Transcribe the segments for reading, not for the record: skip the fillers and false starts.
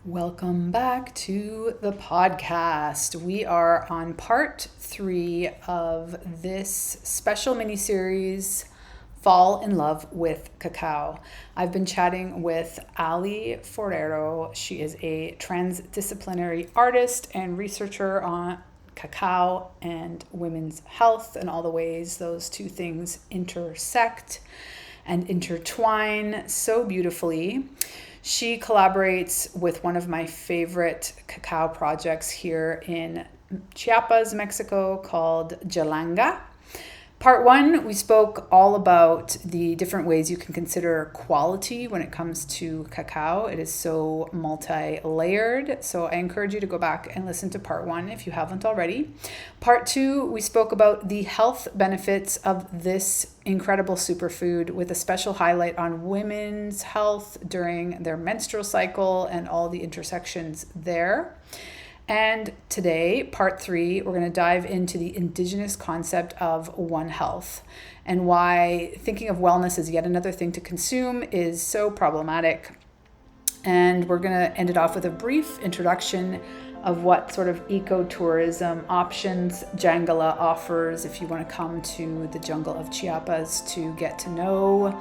Welcome back to the podcast. We are on part 3 of this special mini series, Fall in Love with Cacao. I've been chatting with Ale Forero. She is a transdisciplinary artist and researcher on cacao and women's health and all the ways those two things intersect and intertwine so beautifully. She collaborates with one of my favorite cacao projects here in Chiapas, Mexico, called Jangala. Part 1, we spoke all about the different ways you can consider quality when it comes to cacao. It is so multi-layered, so I encourage you to go back and listen to part 1 if you haven't already. Part 2, we spoke about the health benefits of this incredible superfood with a special highlight on women's health during their menstrual cycle and all the intersections there. And today, part 3, we're going to dive into the Indigenous concept of One Health and why thinking of wellness as yet another thing to consume is so problematic. And we're going to end it off with a brief introduction of what sort of ecotourism options Jangala offers if you want to come to the jungle of Chiapas to get to know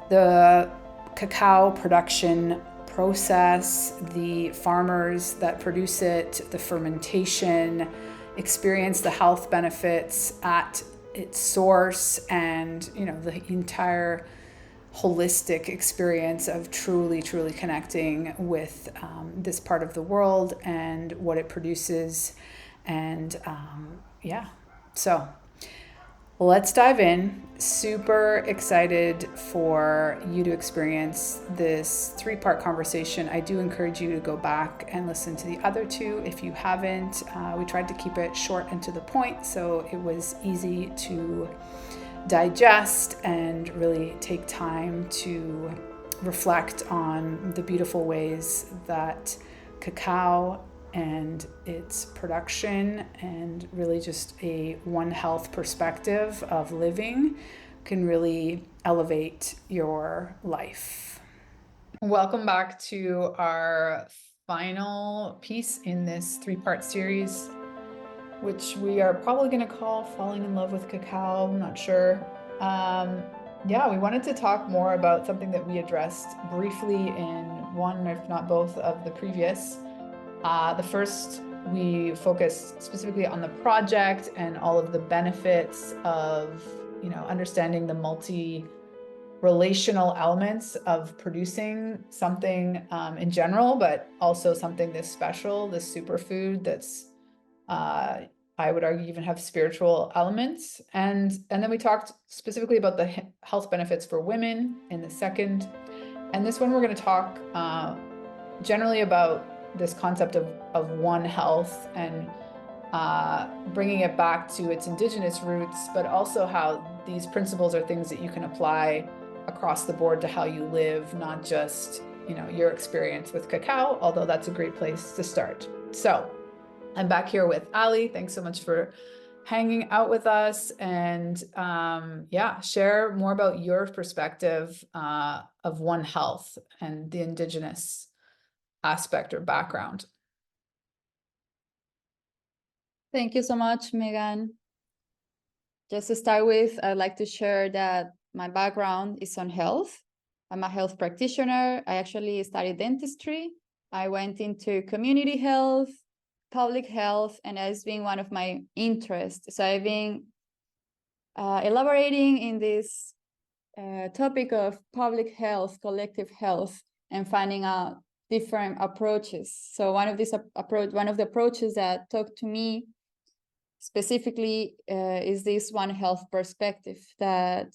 the cacao production process, the farmers that produce it, the fermentation, experience the health benefits at its source, and the entire holistic experience of truly connecting with this part of the world and what it produces. And so let's dive in. Super excited for you to experience this 3-part conversation. I do encourage you to go back and listen to the other 2 if you haven't. We tried to keep it short and to the point, so it was easy to digest and really take time to reflect on the beautiful ways that cacao and its production and really just a One Health perspective of living can really elevate your life. Welcome back to our final piece in this 3-part series, which we are probably going to call Falling in Love with Cacao. I'm not sure. We wanted to talk more about something that we addressed briefly in one, if not both, of the previous. The first, we focused specifically on the project and all of the benefits of, understanding the multi-relational elements of producing something in general, but also something this special, this superfood that's, I would argue, even have spiritual elements. And then we talked specifically about the health benefits for women in the second. And this one, we're going to talk generally about this concept of One Health and bringing it back to its indigenous roots, but also how these principles are things that you can apply across the board to how you live, not just your experience with cacao, although that's a great place to start. So I'm back here with Ale. Thanks so much for hanging out with us, and share more about your perspective of One Health and the indigenous aspect or background. Thank you so much, Megan. Just to start with, I'd like to share that my background is on health. I'm a health practitioner. I actually studied dentistry. I went into community health, public health, and that's been one of my interests. So I've been elaborating in this topic of public health, collective health, and finding out different approaches. So one of the approaches that talked to me specifically is this One Health perspective that,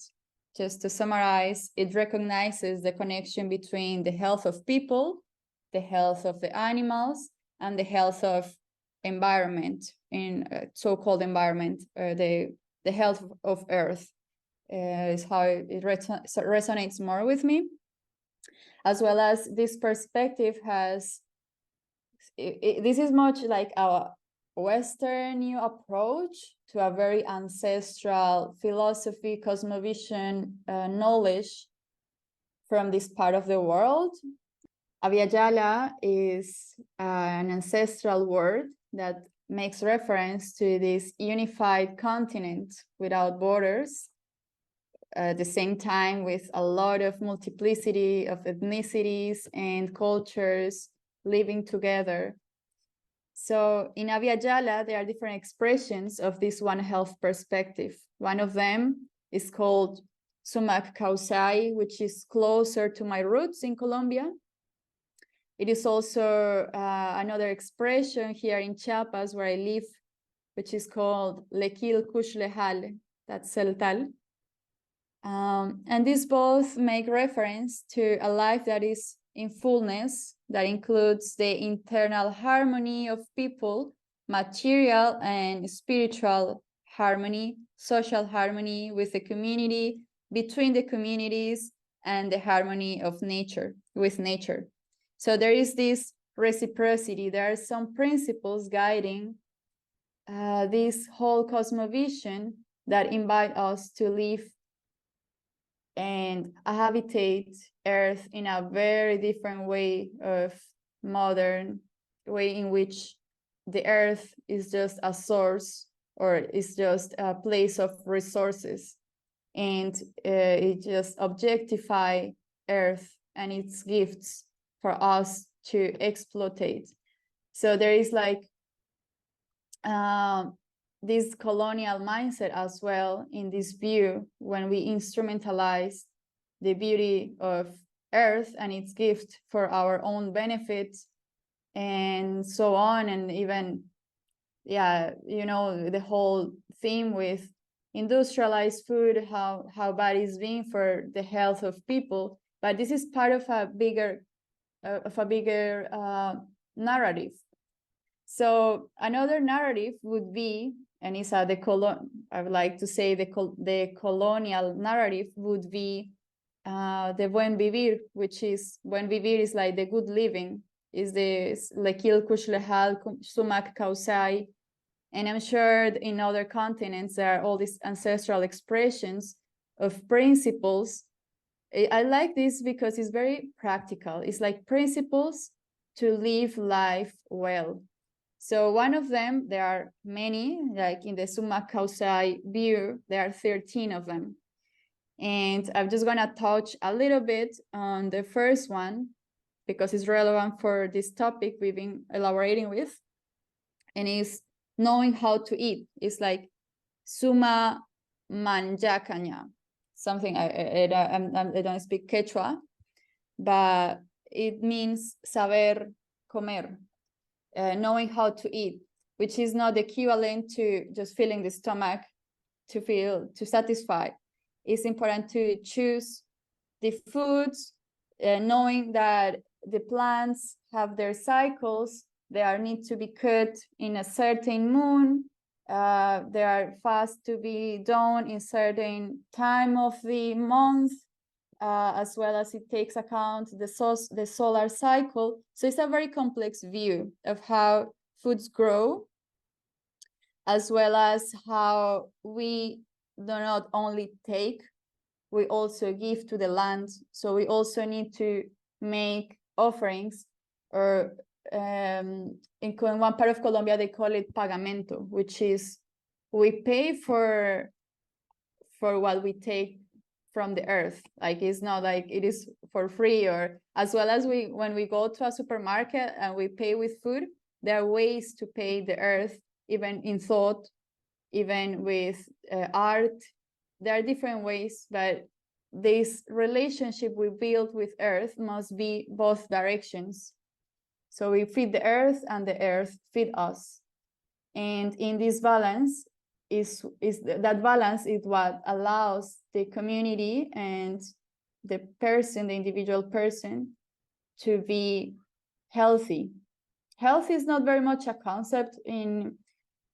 just to summarize, it recognizes the connection between the health of people, the health of the animals, and the health of environment, in so-called environment, the health of Earth is how it resonates more with me. As well as this perspective has, this is much like our Western new approach to a very ancestral philosophy, cosmovision, knowledge from this part of the world. Aviala is an ancestral word that makes reference to this unified continent without borders, at the same time with a lot of multiplicity of ethnicities and cultures living together. So in Aviala, there are different expressions of this One Health perspective. One of them is called Sumac Causai, which is closer to my roots in Colombia. It is also another expression here in Chiapas, where I live, which is called Lequil Kush Lehal, that's Celtal. And these both make reference to a life that is in fullness, that includes the internal harmony of people, material and spiritual harmony, social harmony with the community, between the communities, and the harmony of nature, with nature. So there is this reciprocity. There are some principles guiding this whole cosmovision that invite us to live and habitate Earth in a very different way of modern way, in which the Earth is just a source, or is just a place of resources, and it just objectify Earth and its gifts for us to exploitate. So there is like this colonial mindset as well in this view, when we instrumentalize the beauty of Earth and its gift for our own benefit and so on. And even, yeah, you know, the whole theme with industrialized food, how bad it's been for the health of people. But this is part of a bigger narrative. So another narrative would be, and it's I would like to say the colonial narrative would be the buen vivir, which is, buen vivir is like the good living, is the lekil kush lehal sumak kausai. And I'm sure in other continents there are all these ancestral expressions of principles. I like this because it's very practical. It's like principles to live life well. So one of them, there are many, like in the Summa Causae view, there are 13 of them. And I'm just gonna touch a little bit on the first one, because it's relevant for this topic we've been elaborating with, and is knowing how to eat. It's like Summa Manjacanya, something I don't speak Quechua, but it means saber comer, knowing how to eat, which is not equivalent to just filling the stomach to satisfy. It's important to choose the foods, knowing that the plants have their cycles. They need to be cut in a certain moon. They are fast to be done in certain time of the month, as well as it takes account the solar cycle. So it's a very complex view of how foods grow, as well as how we do not only take, we also give to the land. So we also need to make offerings, or in one part of Colombia, they call it pagamento, which is we pay for what we take from the earth. Like, it's not like it is for free. Or as well as when we go to a supermarket and we pay with food, there are ways to pay the earth, even in thought, even with art. There are different ways, but this relationship we build with earth must be both directions. So we feed the earth and the earth feed us. And in this balance, that balance is what allows the community and the person, the individual person, to be healthy. Health is not very much a concept in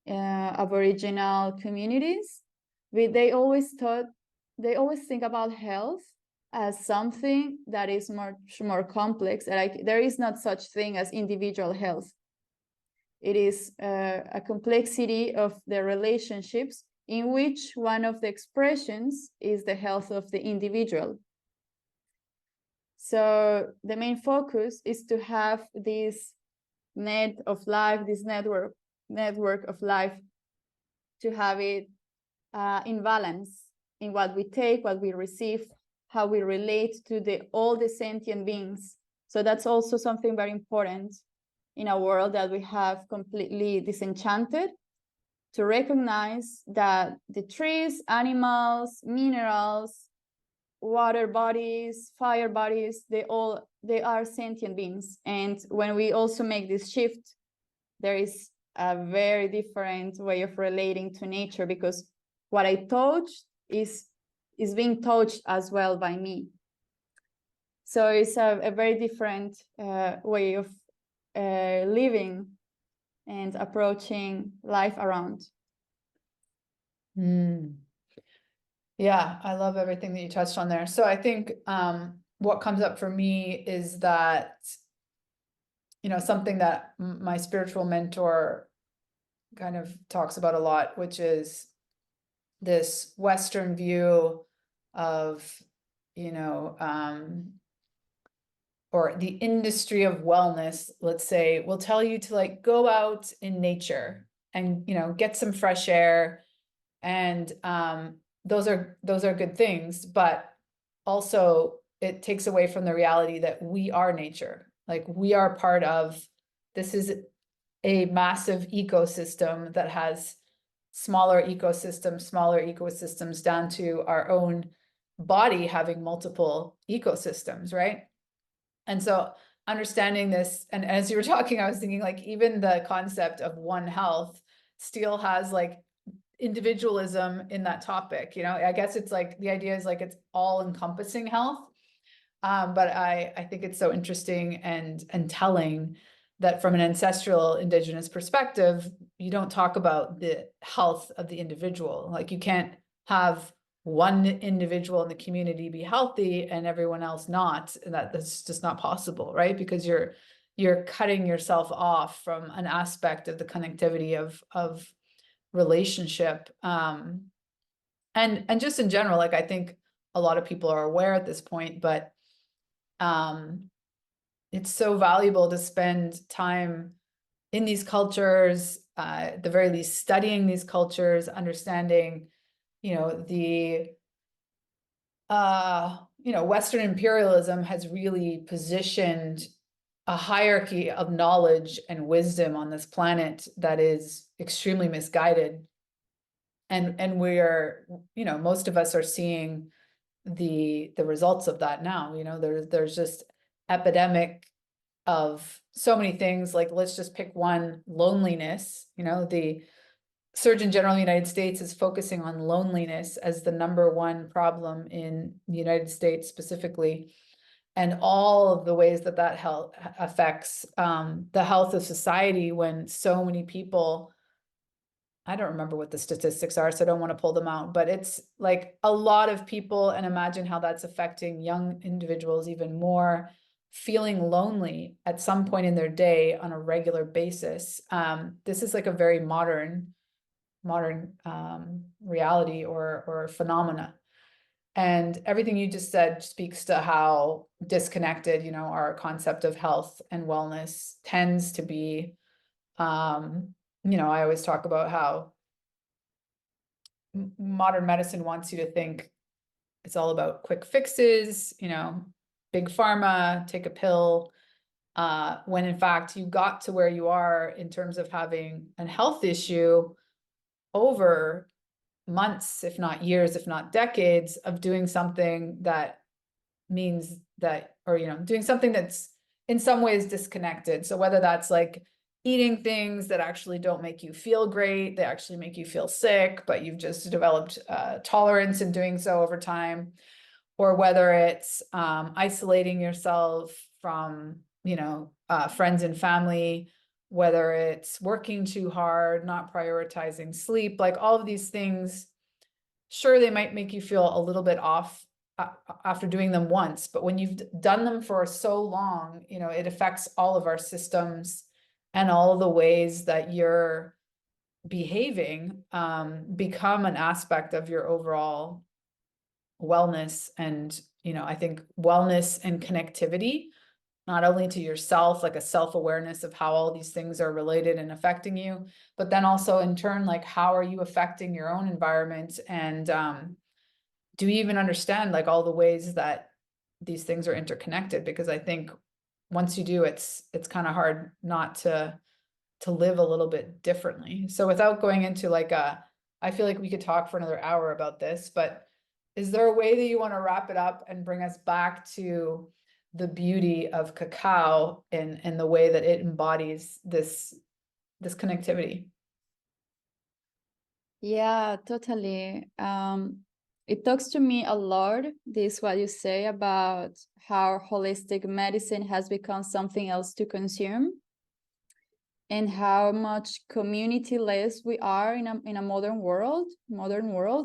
Aboriginal communities. They always think about health as something that is much more complex. Like, there is not such thing as individual health. It is a complexity of the relationships, in which one of the expressions is the health of the individual. So the main focus is to have this net of life, this network of life, to have it in balance in what we take, what we receive, how we relate to all the sentient beings. So that's also something very important in a world that we have completely disenchanted, to recognize that the trees, animals, minerals, water bodies, fire bodies, they are sentient beings. And when we also make this shift, there is a very different way of relating to nature, because what I touch is being touched as well by me. So it's a very different way of living and approaching life around. Yeah, I love everything that you touched on there. So I think what comes up for me is that, something that my spiritual mentor kind of talks about a lot, which is this Western view of, or the industry of wellness, let's say, will tell you to like go out in nature and, get some fresh air. And those are good things, but also it takes away from the reality that we are nature. Like we are part of, this is a massive ecosystem that has smaller ecosystems down to our own body having multiple ecosystems, right? And so understanding this, and as you were talking, I was thinking like even the concept of One Health still has like individualism in that topic. I guess it's like the idea is like it's all encompassing health. But I think it's so interesting and telling that from an ancestral Indigenous perspective, you don't talk about the health of the individual. Like you can't have one individual in the community be healthy and everyone else not. And that's just not possible, right? Because you're cutting yourself off from an aspect of the connectivity of relationship. And just in general, like I think a lot of people are aware at this point, but it's so valuable to spend time in these cultures, at the very least studying these cultures, understanding, the Western imperialism has really positioned a hierarchy of knowledge and wisdom on this planet that is extremely misguided. And we're, most of us are seeing the results of that now. There's just epidemic of so many things. Like let's just pick one: loneliness. The Surgeon General of the United States is focusing on loneliness as the number one problem in the United States specifically, and all of the ways that health affects the health of society when so many people, I don't remember what the statistics are, so I don't want to pull them out, but it's like a lot of people, and imagine how that's affecting young individuals even more, feeling lonely at some point in their day on a regular basis. This is like a very modern reality or phenomena. And everything you just said speaks to how disconnected, our concept of health and wellness tends to be. I always talk about how modern medicine wants you to think it's all about quick fixes, big pharma, take a pill, when in fact you got to where you are in terms of having a health issue over months, if not years, if not decades, of doing something that means that, or, doing something that's in some ways disconnected. So whether that's like eating things that actually don't make you feel great, they actually make you feel sick, but you've just developed tolerance in doing so over time, or whether it's isolating yourself from, friends and family, whether it's working too hard, not prioritizing sleep, like all of these things, sure, they might make you feel a little bit off after doing them once, but when you've done them for so long, it affects all of our systems and all of the ways that you're behaving become an aspect of your overall wellness and, I think wellness and connectivity, not only to yourself, like a self-awareness of how all these things are related and affecting you, but then also in turn, like how are you affecting your own environment? And do you even understand like all the ways that these things are interconnected? Because I think once you do, it's kind of hard not to live a little bit differently. So without going into like I feel like we could talk for another hour about this, but is there a way that you want to wrap it up and bring us back to the beauty of cacao and the way that it embodies this connectivity? Yeah, totally. It talks to me a lot, this what you say about how holistic medicine has become something else to consume, and how much community-less we are in a modern world.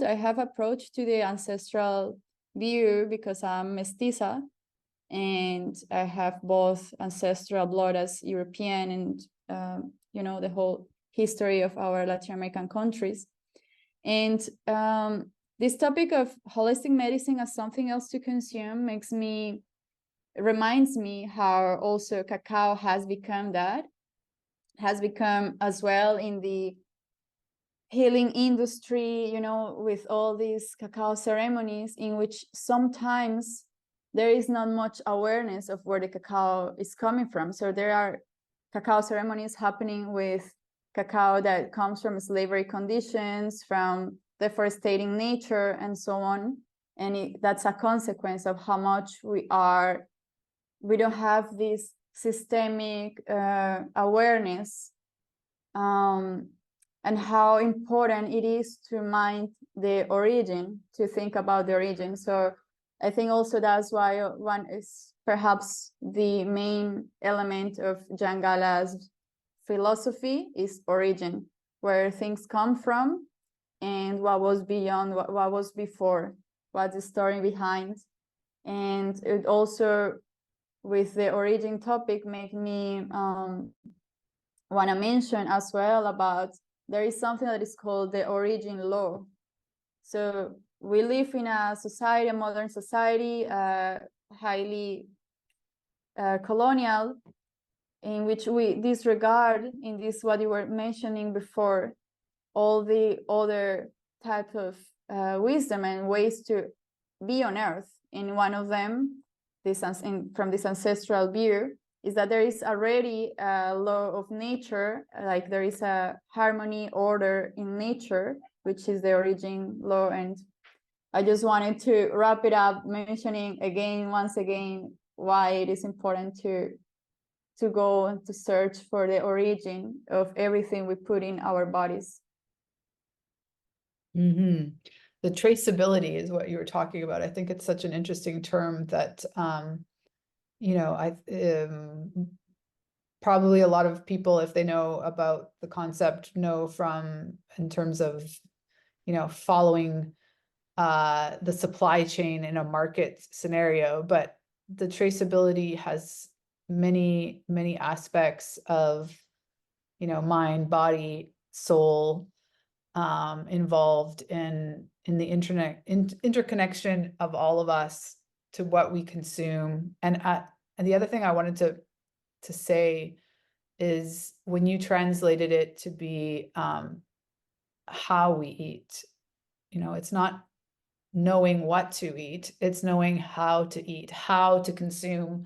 I have approached to the ancestral view because I'm mestiza, and I have both ancestral blood as European and the whole history of our Latin American countries. And this topic of holistic medicine as something else to consume reminds me how also cacao has become as well in the healing industry, with all these cacao ceremonies in which sometimes there is not much awareness of where the cacao is coming from. So there are cacao ceremonies happening with cacao that comes from slavery conditions, from devastating nature, and so on. And that's a consequence of how much we don't have this systemic awareness, and how important it is to mind the origin, to think about the origin. So I think also that's why one is perhaps the main element of Jangala's philosophy is origin, where things come from and what was beyond, what was before, what's the story behind. And it also, with the origin topic, make me want to mention as well about there is something that is called the origin law. So we live in a society, a modern society, highly colonial, in which we disregard, in this what you were mentioning before, all the other type of wisdom and ways to be on earth. And one of them, from this ancestral view, is that there is already a law of nature, like there is a harmony, order in nature, which is the origin law. And I just wanted to wrap it up mentioning once again, why it is important to go and to search for the origin of everything we put in our bodies. Mm-hmm. The traceability is what you were talking about. I think it's such an interesting term that, probably a lot of people, if they know about the concept, know from in terms of, following the supply chain in a market scenario, but the traceability has many, many aspects of, mind, body, soul, involved in the interconnection of all of us to what we consume. And the other thing I wanted to say is when you translated it to be how we eat, it's not knowing what to eat, it's knowing how to eat, how to consume.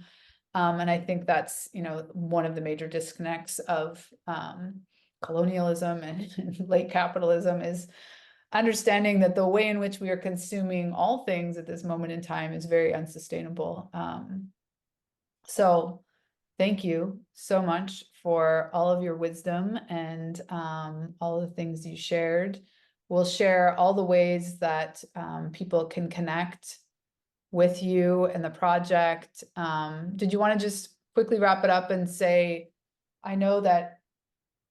And I think that's, one of the major disconnects of colonialism and late capitalism is understanding that the way in which we are consuming all things at this moment in time is very unsustainable. So thank you so much for all of your wisdom and all the things you shared. We'll share all the ways that people can connect with you and the project. Did you want to just quickly wrap it up and say, I know that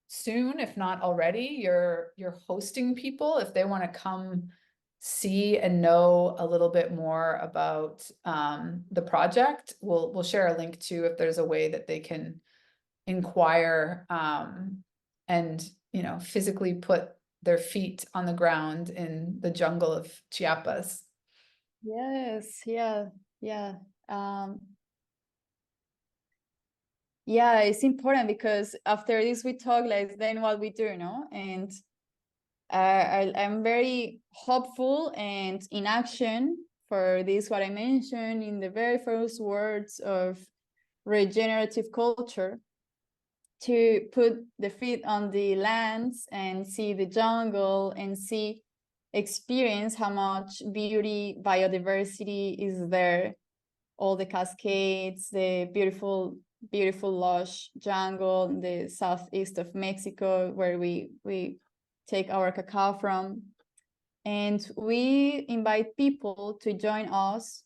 soon, if not already, you're hosting people if they want to come see and know a little bit more about the project. We'll share a link to if there's a way that they can inquire and physically put their feet on the ground in the jungle of Chiapas. Yes, yeah. Yeah. Yeah, it's important because after this we talk like then what we do, no? And I'm very hopeful and in action for this, what I mentioned in the very first words of regenerative culture, to put the feet on the lands and see the jungle and experience how much beauty, biodiversity is there, all the cascades, the beautiful lush jungle in the southeast of Mexico, where we take our cacao from. And we invite people to join us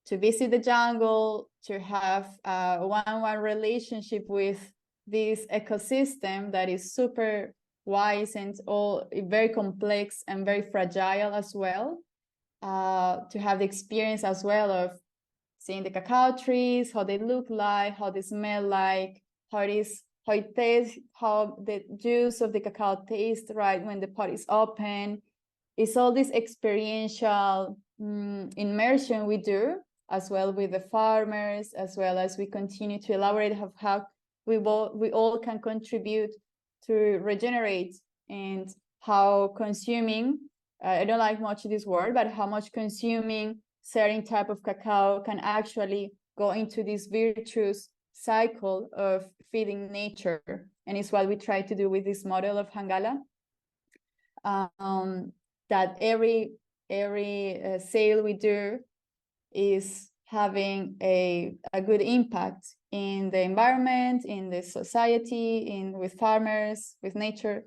to visit the jungle, to have a one-on-one relationship with this ecosystem that is super wise and all very complex and very fragile as well. To have the experience as well of seeing the cacao trees, how they look like, how they smell like, how it tastes, how the juice of the cacao tastes right when the pot is open. It's all this experiential immersion we do as well with the farmers, as well as we continue to elaborate how we all can contribute to regenerate, and how consuming, I don't like much this word, but how much consuming certain type of cacao can actually go into this virtuous cycle of feeding nature. And it's what we try to do with this model of Jangala. That every sale we do is having a good impact in the environment, in the society, with farmers, with nature.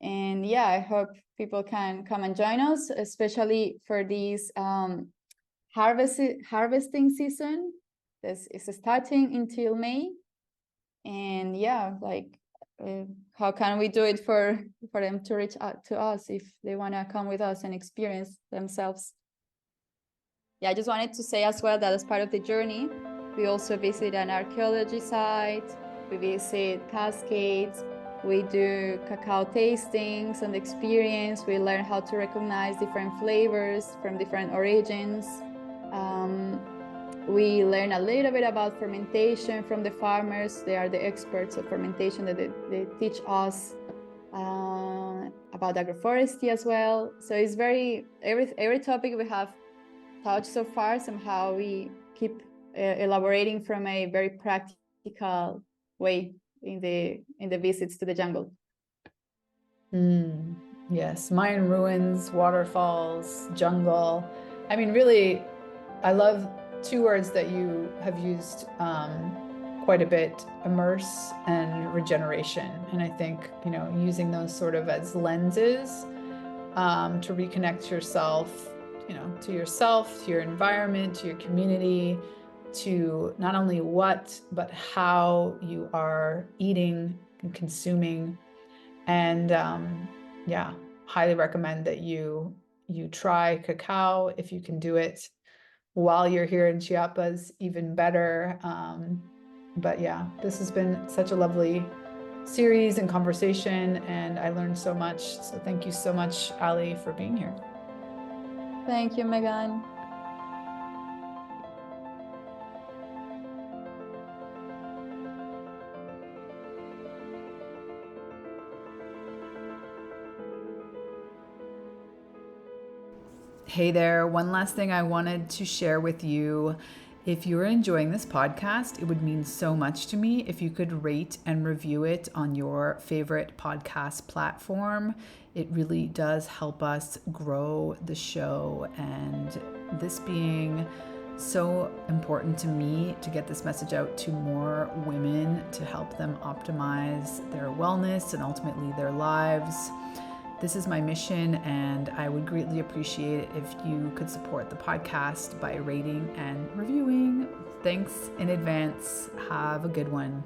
And yeah, I hope people can come and join us, especially for this harvesting season. This is starting until May. And yeah, like how can we do it for them to reach out to us if they want to come with us and experience themselves? Yeah, I just wanted to say as well that as part of the journey, we also visit an archaeology site, we visit cascades, we do cacao tastings and experience, we learn how to recognize different flavors from different origins. We learn a little bit about fermentation from the farmers. They are the experts of fermentation, that they teach us about agroforestry as well. So it's every topic we have touched so far, somehow we keep elaborating from a very practical way in the visits to the jungle. Yes, Mayan ruins, waterfalls, jungle. I mean, really, I love two words that you have used quite a bit: immerse and regeneration. And I think, using those sort of as lenses to reconnect yourself, to yourself, to your environment, to your community, to not only what, but how you are eating and consuming. And yeah, highly recommend that you try cacao if you can do it while you're here in Chiapas, even better. But yeah, this has been such a lovely series and conversation, and I learned so much. So thank you so much, Ale, for being here. Thank you, Megan. Hey there, one last thing I wanted to share with you. If you're enjoying this podcast, it would mean so much to me if you could rate and review it on your favorite podcast platform. It really does help us grow the show, and this being so important to me to get this message out to more women, to help them optimize their wellness and ultimately their lives. This is my mission, and I would greatly appreciate it if you could support the podcast by rating and reviewing. Thanks in advance. Have a good one.